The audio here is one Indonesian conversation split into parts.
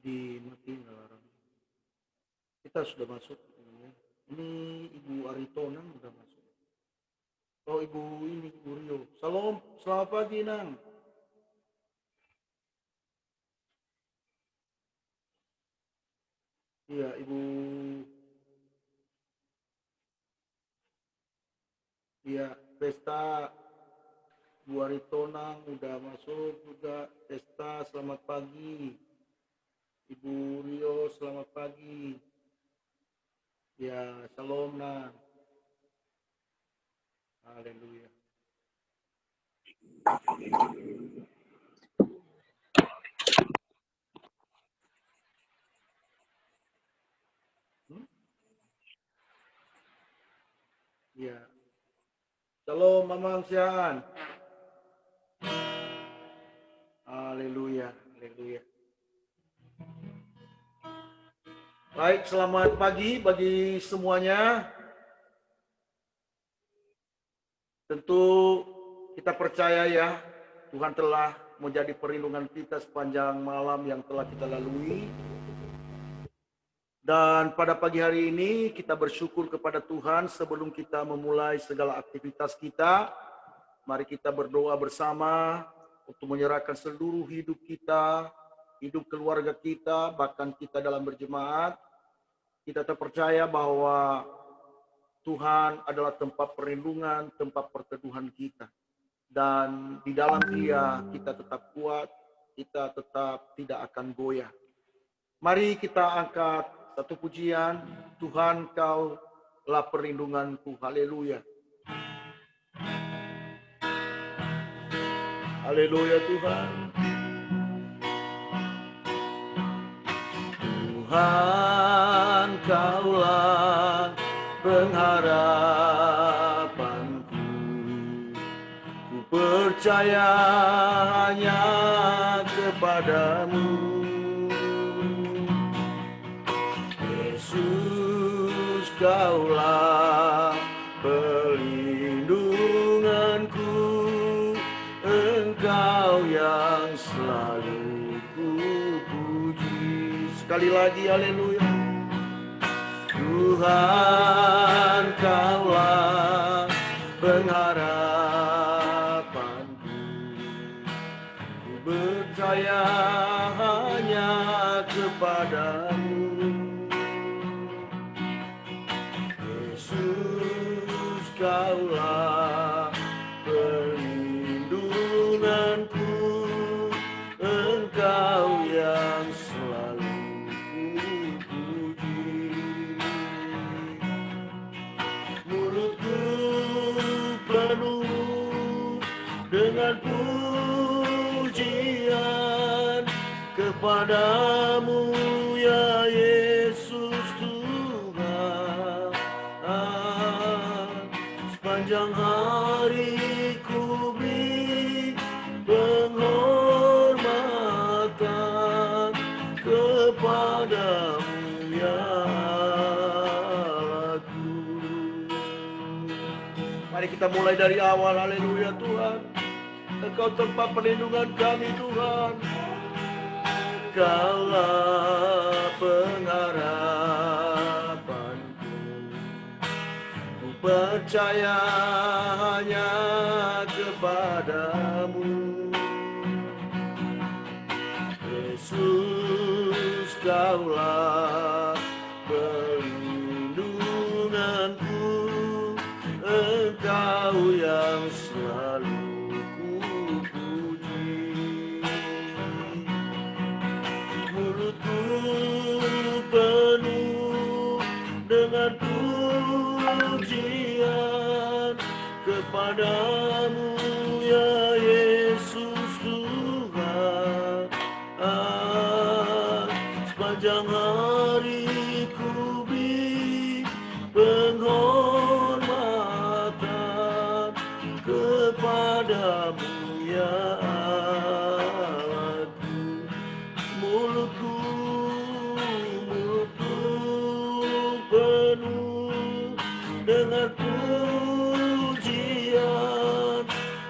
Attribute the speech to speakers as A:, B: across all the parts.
A: Dimatiin alarm. Kita sudah masuk. Ini Ibu Aritona sudah masuk. Oh, Ibu ini, Ibu Rio. Salam, selamat pagi, Nang. Iya, Ibu. Iya, pesta Bu Aritonang udah masuk juga. Pesta, selamat pagi. Ibu Rio, selamat pagi. Ya, shalom, Nang. Haleluya. Ya. Shalom, Mamang Sian. Haleluya, haleluya. Baik, selamat pagi bagi semuanya. Tentu kita percaya ya, Tuhan telah menjadi perlindungan kita sepanjang malam yang telah kita lalui. Dan pada pagi hari ini kita bersyukur kepada Tuhan sebelum kita memulai segala aktivitas kita. Mari kita berdoa bersama untuk menyerahkan seluruh hidup kita, hidup keluarga kita, bahkan kita dalam berjemaat. Kita terpercaya bahwa Tuhan adalah tempat perlindungan, tempat perteduhan kita. Dan di dalam Dia kita tetap kuat, kita tetap tidak akan goyah. Mari kita angkat satu pujian, Tuhan Kau lah perlindunganku, haleluya. Haleluya Tuhan. Tuhan Kaulah pengharapanku, ku percaya hanya kepadamu. Yesus Kaulah perlindunganku, Engkau yang selalu ku puji. Sekali lagi haleluya. Tuhan Kaulah pengharapanku, ku percaya hanya kepadamu. Yesus Kaulah perlindunganku, Engkau yang selalu ku puji. Mulutku penuh dengan pujian kepadamu ya Yesus Tuhan. Sepanjang hari ku beri penghormatan kepadamu ya Allahku. Mari kita mulai dari awal, haleluya Tuhan. Engkau tempat perlindungan kami Tuhan. Kaulah pengharapanku, ku percaya hanya kepadamu. Yesus Kaulah perlindunganku, Engkau yang selalu ku puji. Mulutku penuh dengan pujian kepadamu ya Yesus Tuhan. Sepanjang hari ku beri penghormatan kepadamu ya Allahku. Mulutku penuh dengan pujian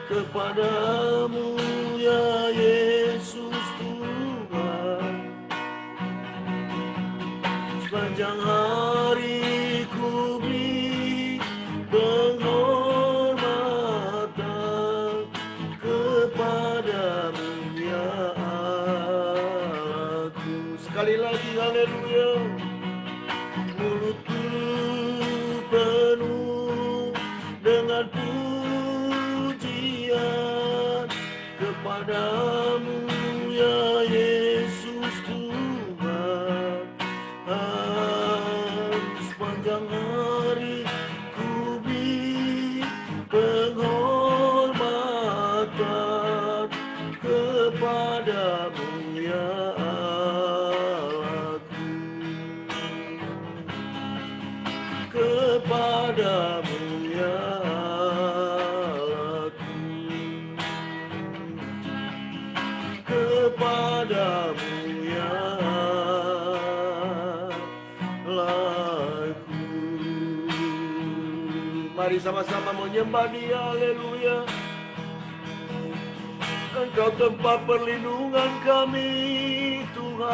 A: kepadamu ya Yesus Tuhan. haleluya. Mulutku penuh dengan pujian kepadamu ya Yesus Tuhan. Sepanjang hari ku beri penghormatan kepadamu ya Allahku, kepadamu ya Allahku, kepadamu ya Allahku. Mari sama-sama menyembah Dia, haleluya. Engkau tempat perlindungan kami, Tuhan.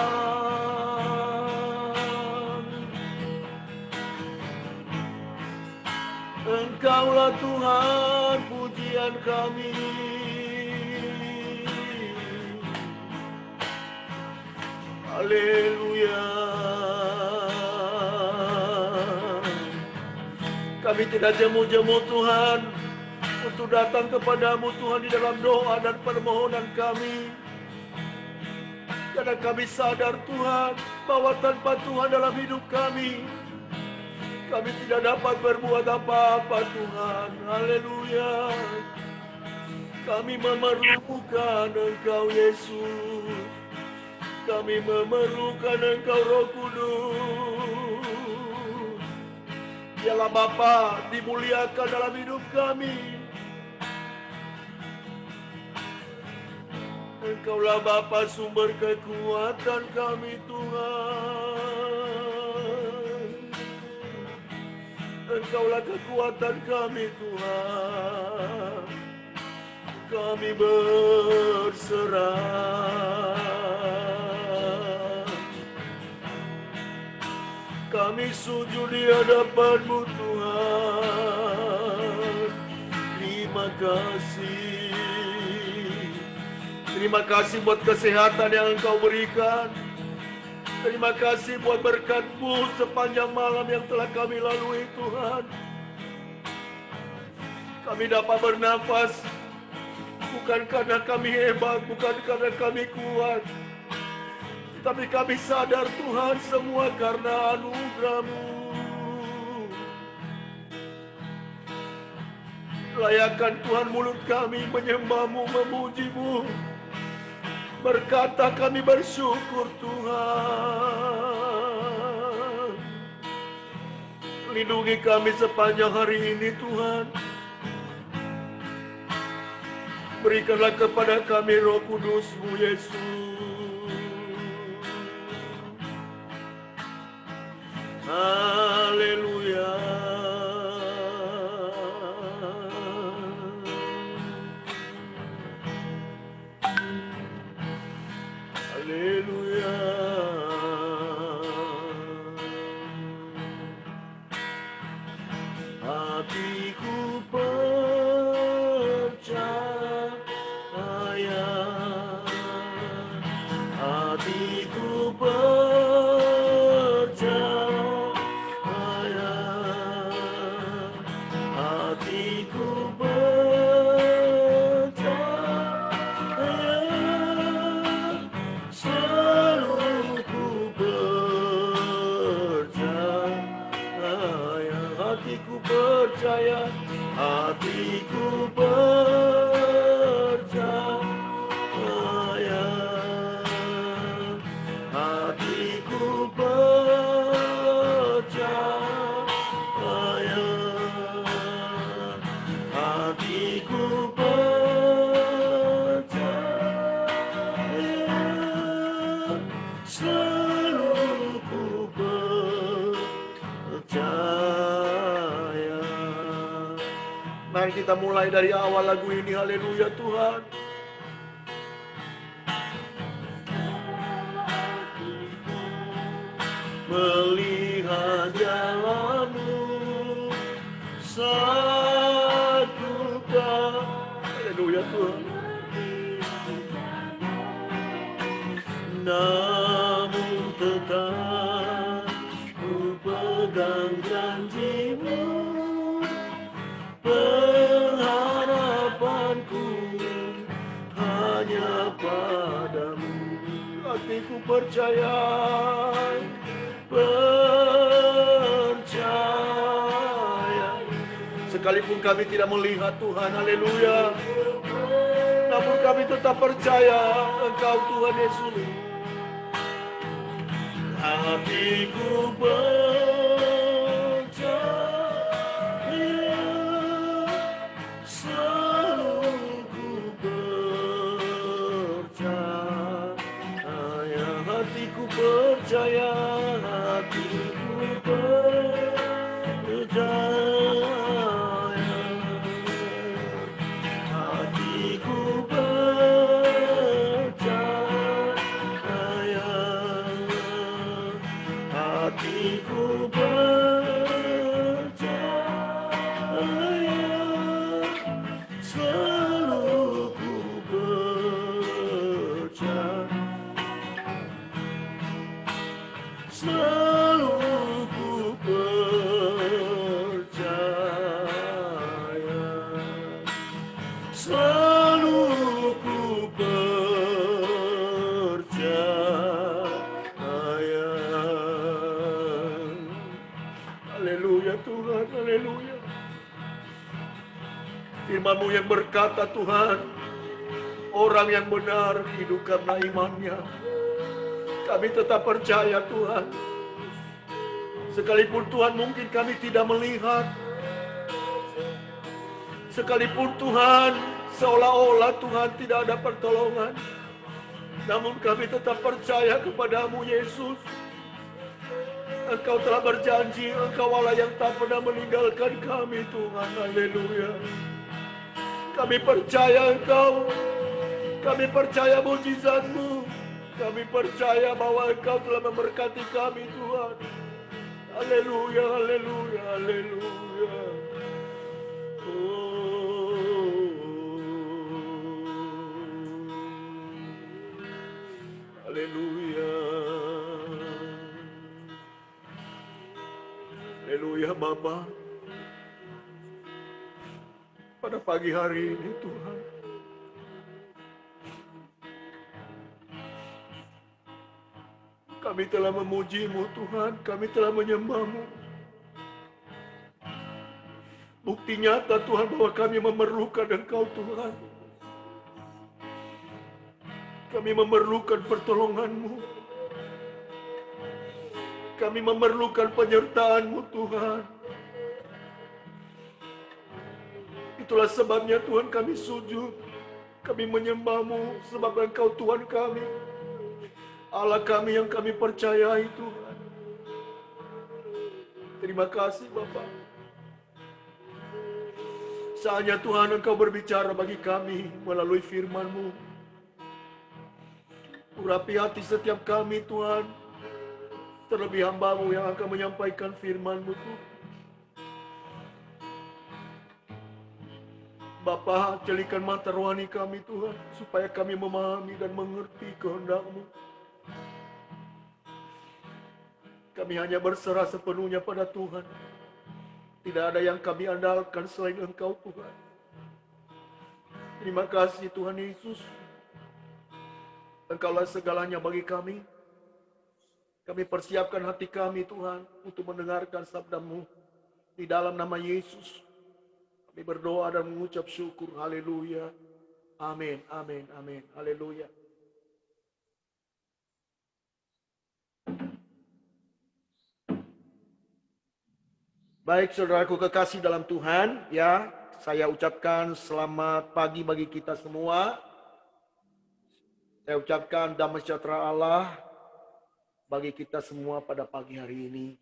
A: Engkaulah Tuhan pujian kami. Haleluya. Kami tidak jemu-jemu Tuhan untuk datang kepadamu Tuhan di dalam doa dan permohonan kami. Karena kami sadar Tuhan bahwa tanpa Tuhan dalam hidup kami tidak dapat berbuat apa-apa Tuhan. Haleluya. Kami memerlukan Engkau Yesus. Kami memerlukan Engkau Roh Kudus. Dialah Bapa, dimuliakan dalam hidup kami. Engkaulah Bapa sumber kekuatan kami Tuhan. Engkaulah kekuatan kami Tuhan. Kami berserah. Kami sujud di hadapan-Mu Tuhan. Terima kasih. Terima kasih buat kesehatan yang Engkau berikan. Terima kasih buat berkat-Mu sepanjang malam yang telah kami lalui Tuhan. Kami dapat bernafas bukan karena kami hebat, bukan karena kami kuat, tapi kami sadar Tuhan semua karena anugerah-Mu. Layakkan Tuhan mulut kami menyembah-Mu, memuji-Mu. Berkata kami bersyukur Tuhan. Lindungi kami sepanjang hari ini Tuhan. Berikanlah kepada kami Roh Kudus-Mu Yesus. Haleluya. Haleluya. Hatiku percaya, hatiku percaya, hatiku percaya, selalu ku percaya, hatiku percaya, hatiku percaya, hatiku percaya, hatiku percaya, selalu ku percaya. Mari kita mulai dari awal lagu ini, haleluya Tuhan. Melihat jalan-Mu saat ku tak, haleluya Tuhan. Namun tetap percaya, sekalipun kami tidak melihat Tuhan, haleluya, namun kami tetap percaya Engkau Tuhan Yesus. Hatiku percaya, selalu ku percaya, hatiku percaya, hatiku percaya, hatiku percaya, hatiku percaya, selalu ku percaya, selalu ku percaya, selalu ku percaya. Haleluya Tuhan, haleluya. Firman-Mu yang berkata Tuhan, orang yang benar hidup karena imannya. Kami tetap percaya Tuhan. Sekalipun Tuhan mungkin kami tidak melihat, sekalipun Tuhan seolah-olah Tuhan tidak ada pertolongan, namun kami tetap percaya kepadamu Yesus. Engkau telah berjanji, Engkau Allah yang tak pernah meninggalkan kami Tuhan. Haleluya. Kami percaya Engkau, kami percaya mujizat-Mu, kami percaya bahwa Engkau telah memberkati kami Tuhan. Haleluya, haleluya, haleluya. Haleluya. Haleluya Bapa. Pada pagi hari ini Tuhan, kami telah memuji-Mu Tuhan, kami telah menyembah-Mu. Bukti nyata Tuhan bahwa kami memerlukan Engkau Tuhan. Kami memerlukan pertolongan-Mu. Kami memerlukan penyertaan-Mu Tuhan. Itulah sebabnya Tuhan kami sujud. Kami menyembah-Mu sebab Engkau Tuhan kami. Allah kami yang kami percayai Tuhan. Terima kasih Bapa. Saatnya Tuhan Engkau berbicara bagi kami melalui firman-Mu. Urapi hati setiap kami Tuhan. Terlebih hamba-Mu yang akan menyampaikan firman-Mu Tuhan. Bapa, jelikan mata rohani kami Tuhan, supaya kami memahami dan mengerti kehendak-Mu. Kami hanya berserah sepenuhnya pada Tuhan. Tidak ada yang kami andalkan selain Engkau Tuhan. Terima kasih Tuhan Yesus. Engkaulah segalanya bagi kami. Kami persiapkan hati kami Tuhan untuk mendengarkan sabda-Mu. Di dalam nama Yesus kami berdoa dan mengucap syukur. Haleluya. Amin, amin, amin. Haleluya. Baik saudaraku kekasih dalam Tuhan, ya, saya ucapkan selamat pagi bagi kita semua. Saya ucapkan damai sejahtera Allah bagi kita semua pada pagi hari ini.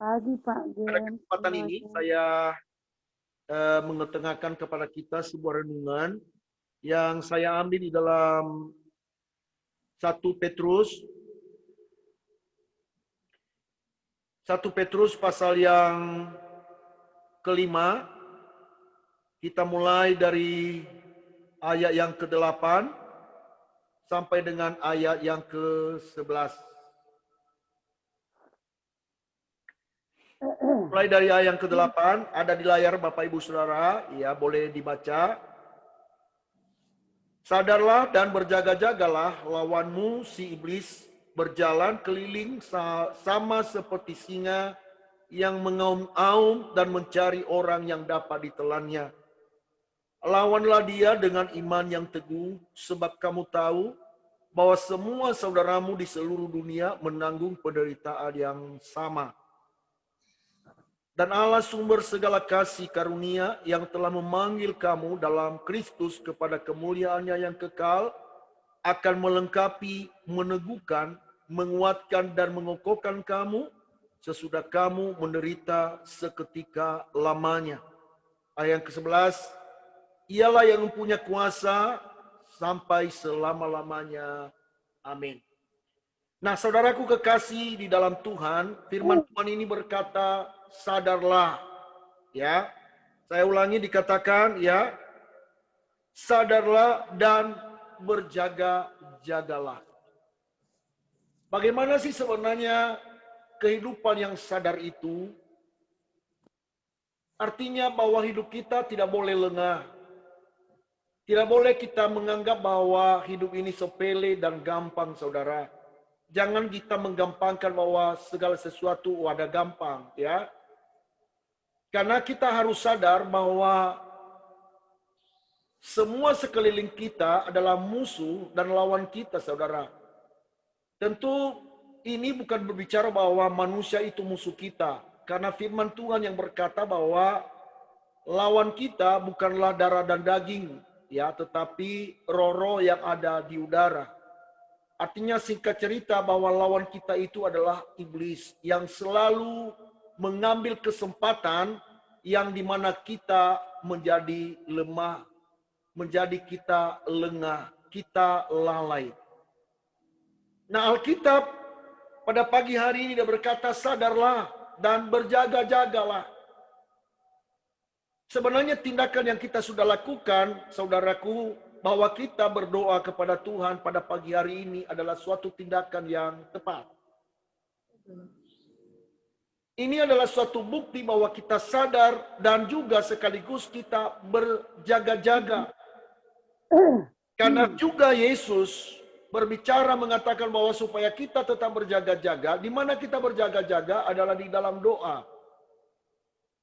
B: Pagi Pak Gen.
A: Pada kesempatan ini saya mengetengahkan kepada kita sebuah renungan yang saya ambil di dalam 1 Petrus pasal yang kelima. Kita mulai dari ayat yang ke-8 sampai dengan ayat yang ke-11. Mulai dari ayat yang ke-8, ada di layar Bapak Ibu Saudara, ya boleh dibaca. Sadarlah dan berjaga-jagalah lawanmu si iblis, berjalan keliling sama seperti singa yang mengaum-aum dan mencari orang yang dapat ditelannya. Lawanlah dia dengan iman yang teguh, sebab kamu tahu bahwa semua saudaramu di seluruh dunia menanggung penderitaan yang sama. Dan Allah sumber segala kasih karunia yang telah memanggil kamu dalam Kristus kepada kemuliaannya yang kekal, akan melengkapi, meneguhkan, menguatkan, dan mengokohkan kamu sesudah kamu menderita seketika lamanya. Ayat yang ke-11, ialah yang mempunyai kuasa sampai selama-lamanya. Amin. Nah, saudaraku kekasih di dalam Tuhan, firman Tuhan ini berkata, sadarlah. Ya, saya ulangi dikatakan, ya, sadarlah dan berjaga-jagalah. Bagaimana sih sebenarnya kehidupan yang sadar itu? Artinya bahwa hidup kita tidak boleh lengah. Tidak boleh kita menganggap bahwa hidup ini sepele dan gampang, saudara. Jangan kita menggampangkan bahwa segala sesuatu ada gampang, ya. Karena kita harus sadar bahwa semua sekeliling kita adalah musuh dan lawan kita, saudara. Tentu ini bukan berbicara bahwa manusia itu musuh kita. Karena firman Tuhan yang berkata bahwa lawan kita bukanlah darah dan daging, ya, tetapi roh-roh yang ada di udara. Artinya singkat cerita bahwa lawan kita itu adalah iblis yang selalu mengambil kesempatan yang dimana kita menjadi lemah, menjadi kita lengah, kita lalai. Nah, Alkitab pada pagi hari ini dia berkata, sadarlah dan berjaga-jagalah. Sebenarnya tindakan yang kita sudah lakukan, saudaraku, bahwa kita berdoa kepada Tuhan pada pagi hari ini adalah suatu tindakan yang tepat. Ini adalah suatu bukti bahwa kita sadar dan juga sekaligus kita berjaga-jaga. Karena juga Yesus berbicara mengatakan bahwa supaya kita tetap berjaga-jaga, di mana kita berjaga-jaga adalah di dalam doa.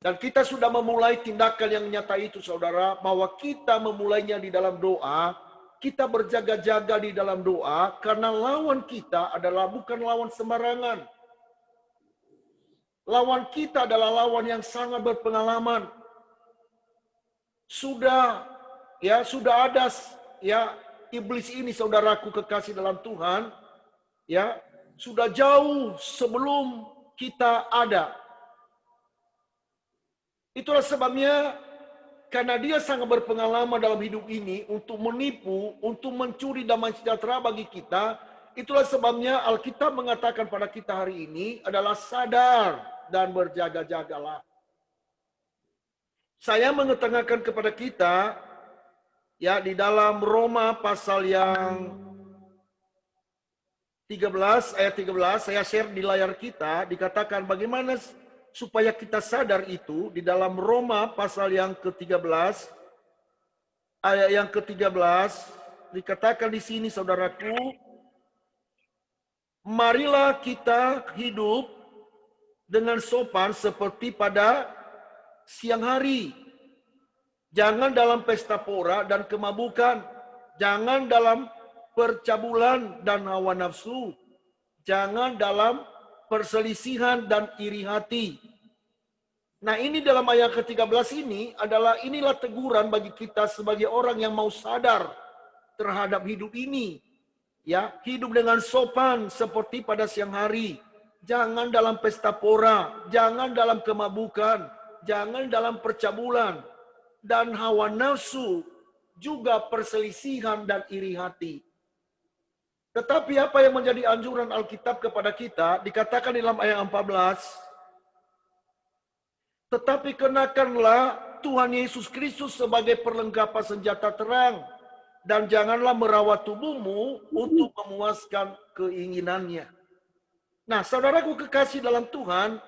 A: Dan kita sudah memulai tindakan yang nyata itu, saudara, bahwa kita memulainya di dalam doa, kita berjaga-jaga di dalam doa, karena lawan kita adalah bukan lawan sembarangan. Lawan kita adalah lawan yang sangat berpengalaman. Sudah ada iblis ini, saudaraku kekasih dalam Tuhan, ya, sudah jauh sebelum kita ada. Itulah sebabnya karena dia sangat berpengalaman dalam hidup ini untuk menipu, untuk mencuri damai sejahtera bagi kita. Itulah sebabnya Alkitab mengatakan pada kita hari ini adalah sadar dan berjaga-jagalah. Saya mengetengahkan kepada kita, ya, di dalam Roma pasal yang 13, ayat 13, saya share di layar kita, dikatakan bagaimana supaya kita sadar itu di dalam Roma pasal yang ke-13 ayat yang ke-13 dikatakan di sini, saudaraku, marilah kita hidup dengan sopan seperti pada siang hari. Jangan dalam pesta pora dan kemabukan, jangan dalam percabulan dan hawa nafsu, jangan dalam perselisihan dan iri hati. Nah, ini dalam ayat ke-13 ini inilah teguran bagi kita sebagai orang yang mau sadar terhadap hidup ini. Ya, hidup dengan sopan seperti pada siang hari. Jangan dalam pesta pora, jangan dalam kemabukan, jangan dalam percabulan dan hawa nafsu, juga perselisihan dan iri hati. Tetapi apa yang menjadi anjuran Alkitab kepada kita, dikatakan dalam ayat 14, tetapi kenakanlah Tuhan Yesus Kristus sebagai perlengkapan senjata terang, dan janganlah merawat tubuhmu untuk memuaskan keinginannya. Nah, saudaraku kekasih dalam Tuhan,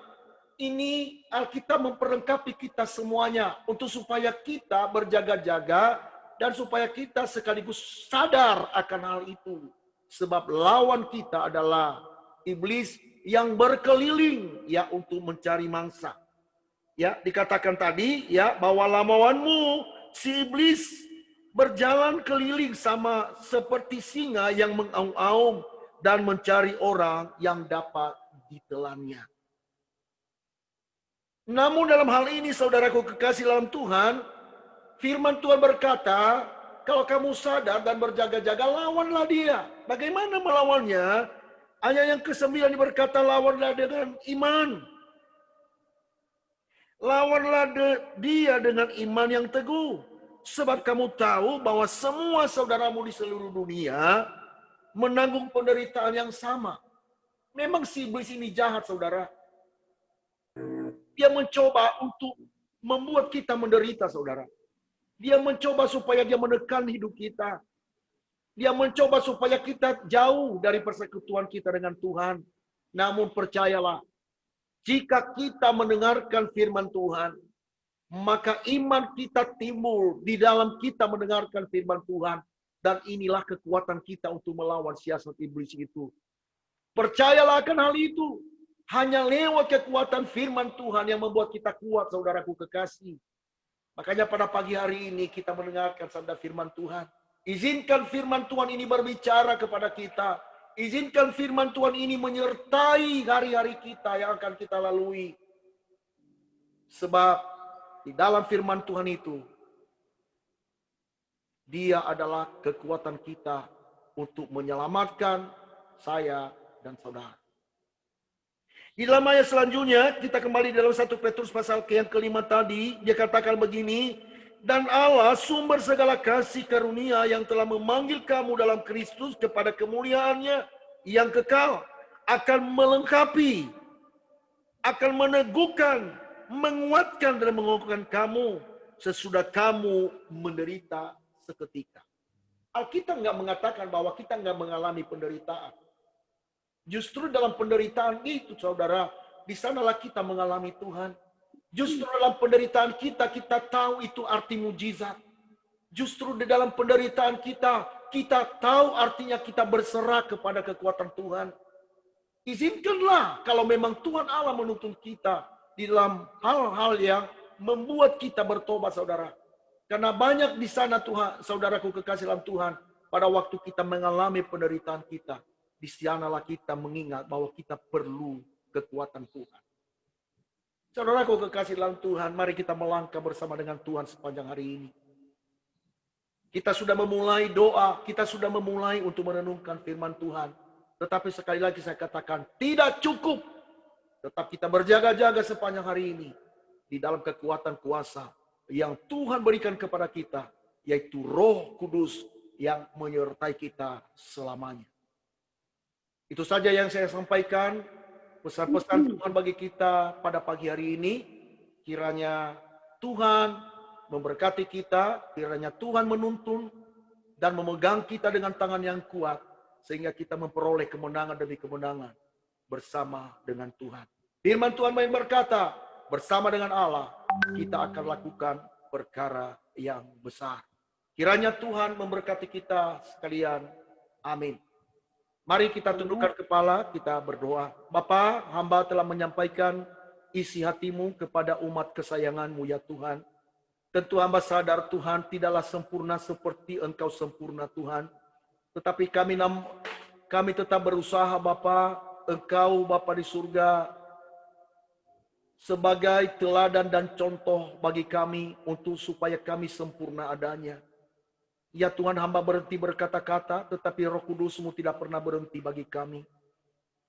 A: ini Alkitab memperlengkapi kita semuanya untuk supaya kita berjaga-jaga dan supaya kita sekaligus sadar akan hal itu. Sebab lawan kita adalah iblis yang berkeliling ya untuk mencari mangsa. Ya, dikatakan tadi ya bahwa lawanmu si iblis berjalan keliling sama seperti singa yang mengaum-aum dan mencari orang yang dapat ditelannya. Namun dalam hal ini saudaraku kekasih dalam Tuhan, firman Tuhan berkata, kalau kamu sadar dan berjaga-jaga, lawanlah dia. Bagaimana melawannya? Ayat yang ke-9 berkata, lawanlah dengan iman. Lawanlah dia dengan iman yang teguh. Sebab kamu tahu bahwa semua saudaramu di seluruh dunia menanggung penderitaan yang sama. Memang si iblis ini jahat, saudara. Dia mencoba untuk membuat kita menderita, saudara. Dia mencoba supaya dia menekan hidup kita. Dia mencoba supaya kita jauh dari persekutuan kita dengan Tuhan. Namun percayalah, jika kita mendengarkan firman Tuhan, maka iman kita timbul di dalam kita mendengarkan firman Tuhan. Dan inilah kekuatan kita untuk melawan siasat iblis itu. Percayalah akan hal itu. Hanya lewat kekuatan firman Tuhan yang membuat kita kuat, saudaraku kekasih. Makanya pada pagi hari ini kita mendengarkan sabda firman Tuhan. Izinkan firman Tuhan ini berbicara kepada kita. Izinkan firman Tuhan ini menyertai hari-hari kita yang akan kita lalui. Sebab di dalam firman Tuhan itu, dia adalah kekuatan kita untuk menyelamatkan saya dan saudara. Di dalam ayat selanjutnya, kita kembali dalam 1 Petrus pasal yang kelima tadi, dia katakan begini, dan Allah sumber segala kasih karunia yang telah memanggil kamu dalam Kristus kepada kemuliaannya yang kekal, akan melengkapi, akan meneguhkan, menguatkan dan mengukuhkan kamu sesudah kamu menderita seketika. Alkitab nggak mengatakan bahwa kita nggak mengalami penderitaan. Justru dalam penderitaan itu, saudara, di sanalah kita mengalami Tuhan. Justru dalam penderitaan kita, kita tahu itu arti mujizat. Justru di dalam penderitaan kita, kita tahu artinya kita berserah kepada kekuatan Tuhan. Izinkanlah kalau memang Tuhan Allah menuntun kita di dalam hal-hal yang membuat kita bertobat, saudara. Karena banyak di sana Tuhan, saudaraku kekasih dalam Tuhan, pada waktu kita mengalami penderitaan kita, di sanalah kita mengingat bahwa kita perlu kekuatan Tuhan. Saudaraku kekasih dalam Tuhan, mari kita melangkah bersama dengan Tuhan sepanjang hari ini. Kita sudah memulai doa, kita sudah memulai untuk merenungkan firman Tuhan. Tetapi sekali lagi saya katakan, tidak cukup. Tetap kita berjaga-jaga sepanjang hari ini di dalam kekuatan kuasa yang Tuhan berikan kepada kita, yaitu Roh Kudus yang menyertai kita selamanya. Itu saja yang saya sampaikan, pesan-pesan Tuhan bagi kita pada pagi hari ini. Kiranya Tuhan memberkati kita, kiranya Tuhan menuntun dan memegang kita dengan tangan yang kuat, sehingga kita memperoleh kemenangan demi kemenangan bersama dengan Tuhan. Firman Tuhan yang berkata, bersama dengan Allah, kita akan lakukan perkara yang besar. Kiranya Tuhan memberkati kita sekalian. Amin. Mari kita tundukkan kepala, kita berdoa. Bapa, hamba telah menyampaikan isi hatimu kepada umat kesayanganmu ya Tuhan. Tentu hamba sadar Tuhan tidaklah sempurna seperti Engkau sempurna Tuhan. Tetapi kami tetap berusaha Bapa, Engkau Bapa di surga sebagai teladan dan contoh bagi kami untuk supaya kami sempurna adanya. Ya Tuhan, hamba berhenti berkata-kata, tetapi Roh Kudus-Mu tidak pernah berhenti bagi kami.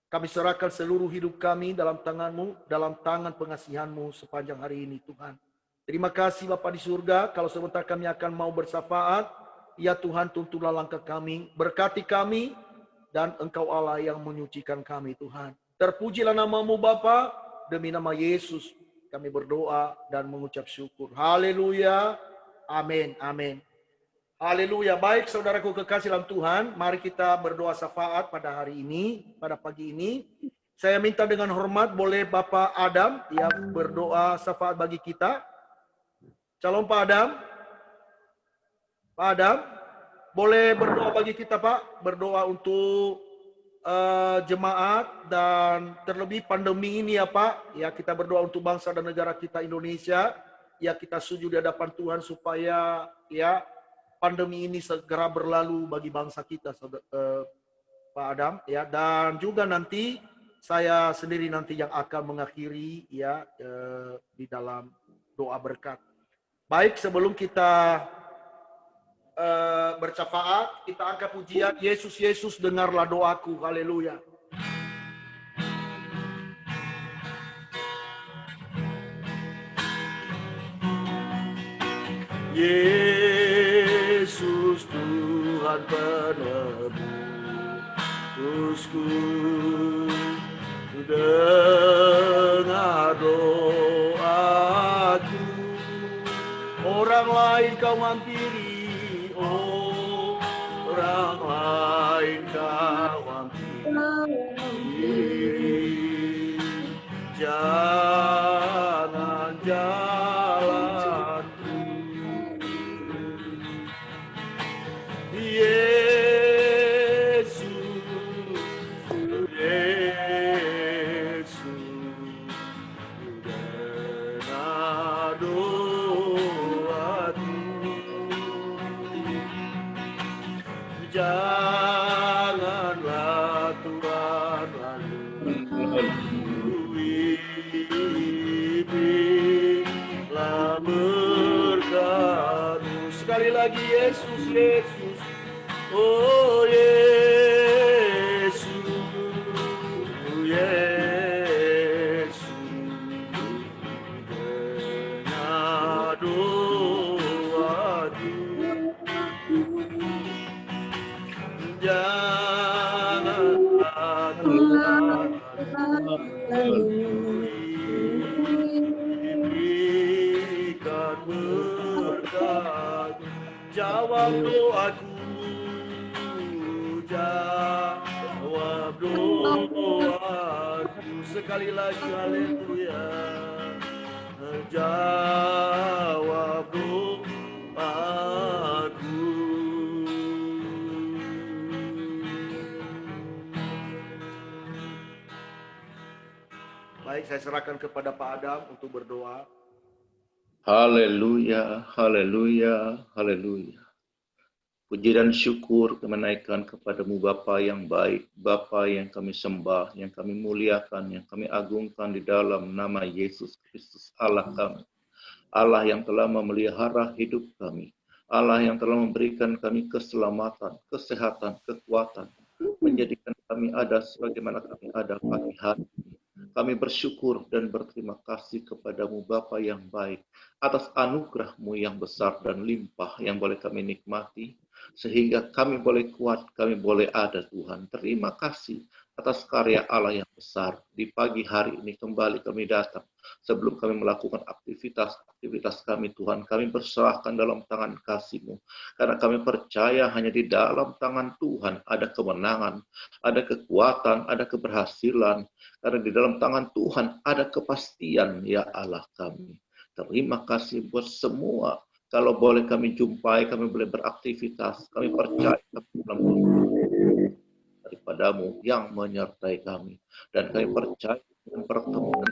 A: Kami serahkan seluruh hidup kami dalam tangan-Mu, dalam tangan pengasihan-Mu sepanjang hari ini Tuhan. Terima kasih Bapa di surga, kalau sebentar kami akan mau bersafaat, ya Tuhan tuntunlah langkah kami, berkati kami, dan Engkau Allah yang menyucikan kami Tuhan. Terpujilah nama-Mu Bapa, demi nama Yesus kami berdoa dan mengucap syukur. Haleluya, amin, amin. Haleluya. Baik saudaraku kekasih dalam Tuhan, mari kita berdoa syafaat pada hari ini, pada pagi ini. Saya minta dengan hormat boleh Bapak Adam yang berdoa syafaat bagi kita. Shalom Pak Adam. Pak Adam, boleh berdoa bagi kita Pak, berdoa untuk jemaat dan terlebih pandemi ini ya Pak. Ya kita berdoa untuk bangsa dan negara kita Indonesia. Ya kita sujud di hadapan Tuhan supaya ya pandemi ini segera berlalu bagi bangsa kita, Pak Adam. Ya dan juga nanti saya sendiri nanti yang akan mengakhiri ya di dalam doa berkat. Baik, sebelum kita bercapaat, kita angkat pujian Yesus, Yesus dengarlah doaku. Haleluya. Yesus Tuhan penebusku, dengar doaku. Orang lain kau hampiri, orang lain kau hampiri. Jangan jalanku. Yesus, Yesus, dengar doaku. Janganlah Tuhan lalui bila berkat-Mu. Sekali lagi Yesus, Yesus, oh Yesus, Yesus, dengar doaku. Janganlah Tuhan berikan berkat. Jawab doaku, jawab doaku. Sekali lagi, haleluya. Jawab doaku. Baik, saya serahkan kepada Pak Adam untuk berdoa.
C: Haleluya, haleluya, haleluya. Puji dan syukur kemenaikkan kepadamu Bapa yang baik, Bapa yang kami sembah, yang kami muliakan, yang kami agungkan di dalam nama Yesus Kristus Allah kami. Allah yang telah memelihara hidup kami. Allah yang telah memberikan kami keselamatan, kesehatan, kekuatan. Menjadikan kami ada sebagaimana kami ada pagi hari. Kami bersyukur dan berterima kasih kepadamu Bapa yang baik atas anugerah-Mu yang besar dan limpah yang boleh kami nikmati sehingga kami boleh kuat, kami boleh ada Tuhan. Terima kasih atas karya Allah yang besar. Di pagi hari ini kembali kami datang sebelum kami melakukan aktivitas kami Tuhan. Kami berserahkan dalam tangan kasih-Mu karena kami percaya hanya di dalam tangan Tuhan ada kemenangan, ada kekuatan, ada keberhasilan. Karena di dalam tangan Tuhan ada kepastian ya Allah kami. Terima kasih buat semua. Kalau boleh kami jumpai, kami boleh beraktivitas. Kami percaya dalam daripadamu yang menyertai kami. Dan kami percaya dengan pertemuan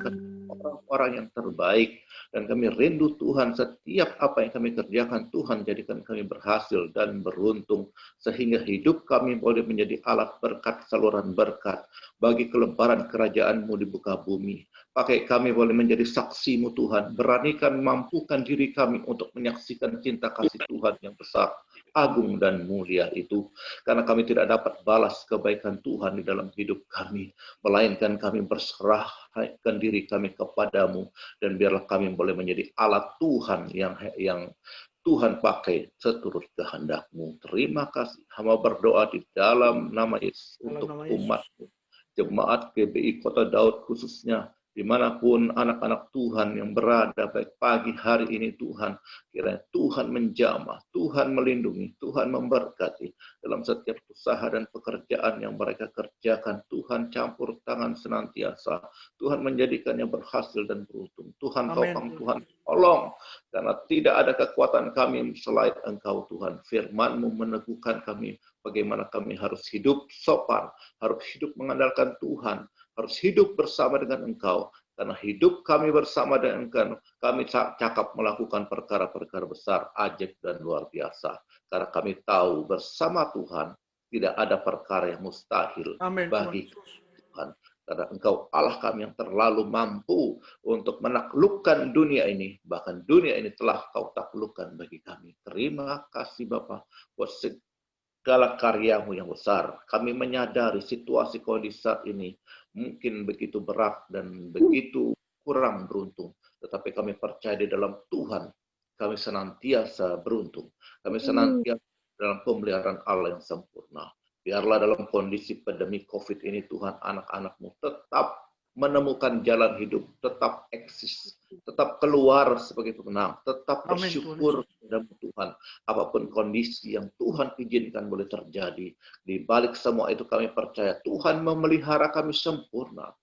C: orang-orang yang terbaik. Dan kami rindu Tuhan setiap apa yang kami kerjakan Tuhan jadikan kami berhasil dan beruntung. Sehingga hidup kami boleh menjadi alat berkat, saluran berkat. Bagi kelebaran kerajaan-Mu di muka bumi. Pakai kami boleh menjadi saksi-Mu Tuhan. Beranikan, mampukan diri kami untuk menyaksikan cinta kasih Tuhan yang besar, agung dan mulia itu. Karena kami tidak dapat balas kebaikan Tuhan di dalam hidup kami. Melainkan kami berserahkan diri kami kepadamu. Dan biarlah kami boleh menjadi alat Tuhan yang Tuhan pakai seturut kehendak-Mu. Terima kasih. Hamba berdoa di dalam nama Yesus untuk umat-Mu. Jemaat GBI Kota Daud khususnya dimanapun anak-anak Tuhan yang berada, baik pagi hari ini Tuhan, kiranya Tuhan menjamah, Tuhan melindungi, Tuhan memberkati dalam setiap usaha dan pekerjaan yang mereka kerjakan. Tuhan campur tangan senantiasa, Tuhan menjadikannya berhasil dan beruntung. Tuhan topang, Tuhan tolong, karena tidak ada kekuatan kami selain Engkau Tuhan. Firman-Mu meneguhkan kami bagaimana kami harus hidup sopan, harus hidup mengandalkan Tuhan, harus hidup bersama dengan Engkau. Karena hidup kami bersama dengan Engkau, kami cakap melakukan perkara-perkara besar, ajaib dan luar biasa. Karena kami tahu bersama Tuhan tidak ada perkara yang mustahil bagi Tuhan. Karena Engkau Allah kami yang terlalu mampu untuk menaklukkan dunia ini. Bahkan dunia ini telah Kau taklukkan bagi kami. Terima kasih Bapa buat segala karya-Mu yang besar. Kami menyadari situasi kondisi saat ini mungkin begitu berat dan begitu kurang beruntung. Tetapi kami percaya di dalam Tuhan, kami senantiasa beruntung. Kami senantiasa dalam pemeliharaan Allah yang sempurna. Biarlah dalam kondisi pandemi COVID ini Tuhan, anak-anak-Mu tetap menemukan jalan hidup, tetap eksis, tetap keluar sebagai pemenang, tetap bersyukur kepada Tuhan. Apapun kondisi yang Tuhan izinkan boleh terjadi, di balik semua itu kami percaya Tuhan memelihara kami sempurna.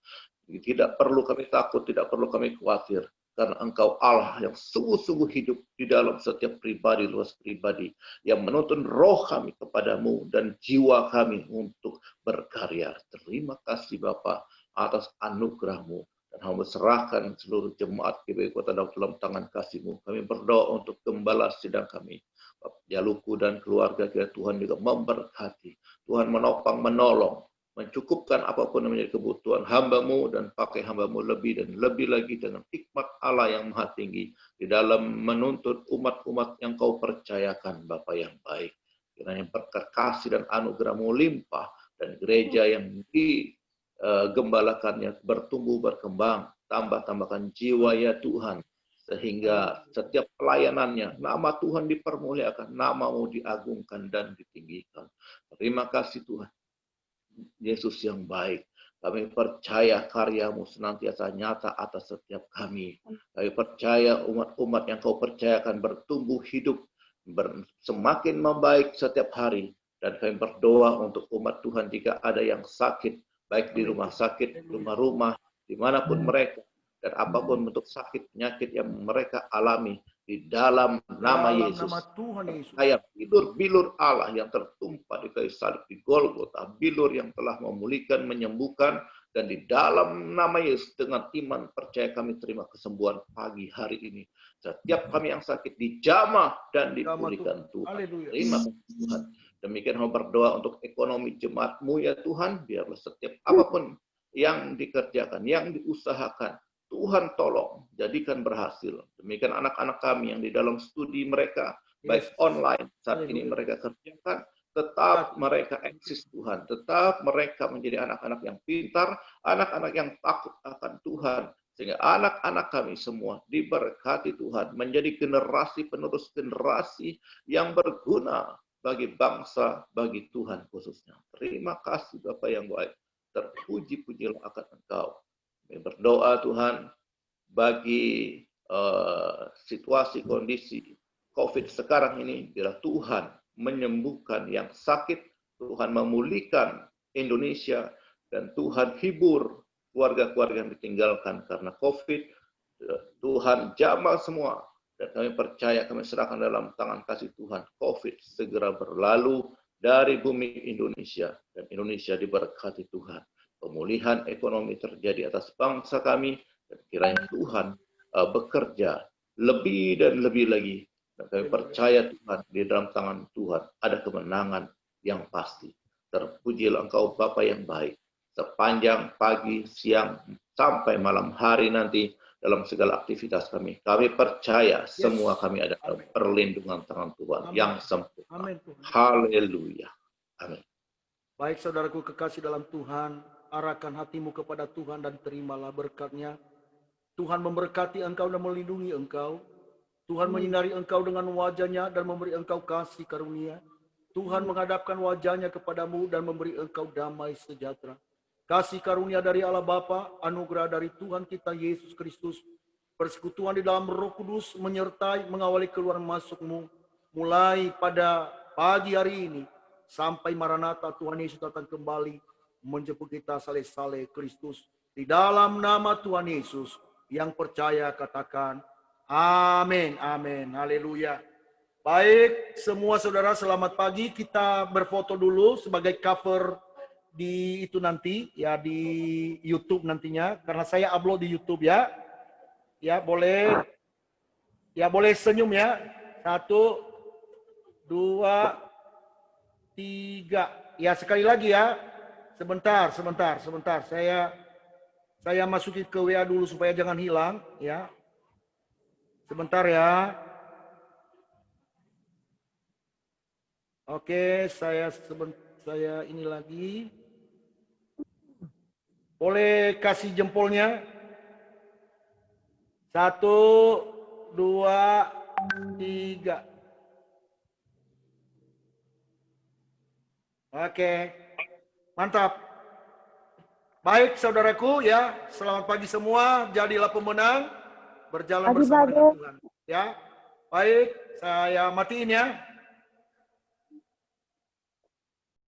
C: Tidak perlu kami takut, tidak perlu kami khawatir, karena Engkau Allah yang sungguh-sungguh hidup di dalam setiap pribadi, luas pribadi, yang menuntun roh kami kepadamu dan jiwa kami untuk berkarya. Terima kasih Bapa atas anugerah-Mu, dan Hamba serahkan seluruh jemaat GBI Kota Daud dalam tangan kasih-Mu. Kami berdoa untuk gembala sidang kami, Jaluku dan keluarga kita. Tuhan juga memberkati, Tuhan menopang, menolong, mencukupkan apapun yang menjadi kebutuhan hamba-Mu, dan pakai hamba-Mu lebih dan lebih lagi dengan hikmat Allah yang maha tinggi di dalam menuntut umat-umat yang Kau percayakan, Bapa yang baik. Kiranya berkat kasih dan anugerah-Mu limpah, dan gereja yang gembalakannya bertumbuh, berkembang, tambahkan jiwa ya Tuhan, sehingga setiap pelayanannya nama Tuhan dipermuliakan, nama-Mu diagungkan dan ditinggikan. Terima kasih Tuhan Yesus yang baik. Kami percaya karya-Mu senantiasa nyata atas setiap kami. Kami percaya umat-umat yang Kau percayakan bertumbuh hidup, semakin membaik setiap hari. Dan kami berdoa untuk umat Tuhan jika ada yang sakit, baik di rumah sakit, rumah-rumah, dimanapun mereka, dan apapun bentuk sakit, penyakit yang mereka alami, di dalam nama Yesus. Saya bilur-bilur Allah yang tertumpah di kayu salib di Golgota, bilur yang telah memulihkan, menyembuhkan, dan di dalam nama Yesus dengan iman percaya kami terima kesembuhan pagi hari ini. Setiap kami yang sakit dijamah dan dipulihkan Tuhan. Terima kasih Tuhan. Demikian kami berdoa untuk ekonomi jemaat-Mu ya Tuhan, biarlah setiap apapun yang dikerjakan, yang diusahakan, Tuhan tolong, jadikan berhasil. Demikian anak-anak kami yang di dalam studi mereka, baik online, saat ini mereka kerjakan, tetap mereka eksis Tuhan, tetap mereka menjadi anak-anak yang pintar, anak-anak yang takut akan Tuhan, sehingga anak-anak kami semua diberkati Tuhan, menjadi generasi penerus generasi yang berguna bagi bangsa, bagi Tuhan khususnya. Terima kasih Bapa yang baik. Terpuji-pujilah akan Engkau. Kami berdoa Tuhan bagi situasi kondisi COVID sekarang ini, bila Tuhan menyembuhkan yang sakit, Tuhan memulihkan Indonesia, dan Tuhan hibur keluarga-keluarga yang ditinggalkan karena COVID. Tuhan jamah semua. Dan kami percaya, kami serahkan dalam tangan kasih Tuhan. COVID segera berlalu dari bumi Indonesia. Dan Indonesia diberkati Tuhan. Pemulihan ekonomi terjadi atas bangsa kami. Dan kiranya Tuhan bekerja lebih dan lebih lagi. Dan kami percaya Tuhan, di dalam tangan Tuhan ada kemenangan yang pasti. Terpujilah Engkau Bapa yang baik. Sepanjang pagi, siang, sampai malam hari nanti, dalam segala aktivitas kami. Kami percaya semua kami ada dalam perlindungan tangan Tuhan yang sempurna. Haleluya. Amin.
A: Baik saudaraku kekasih dalam Tuhan, arahkan hatimu kepada Tuhan dan terimalah berkat-Nya. Tuhan memberkati engkau dan melindungi engkau. Tuhan menyinari engkau dengan wajah-Nya dan memberi engkau kasih karunia. Tuhan menghadapkan wajah-Nya kepadamu dan memberi engkau damai sejahtera. kasih karunia dari Allah Bapa, anugerah dari Tuhan kita Yesus Kristus, persekutuan di dalam Roh Kudus menyertai mengawali keluar masukmu mulai pada pagi hari ini sampai Maranatha Tuhan Yesus datang kembali menjemput kita saleh-saleh Kristus. Di dalam nama Tuhan Yesus yang percaya katakan amin, amin, haleluya. Baik, semua saudara selamat pagi. Kita berfoto dulu sebagai cover di itu nanti ya, di YouTube nantinya, karena saya upload di YouTube ya. Ya boleh senyum ya. 1, 2, 3. Ya sekali lagi ya. Sebentar. Saya masukin ke WA dulu supaya jangan hilang ya. Sebentar ya. Oke, saya ini lagi. Boleh kasih jempolnya? 1, 2, 3. Oke, mantap. Baik saudaraku ya, selamat pagi semua. Jadilah pemenang, berjalan
B: Pagi,
A: bersama
B: Pak
A: dengan
B: Ge.
A: Tuhan. Ya, baik, saya matiin ya.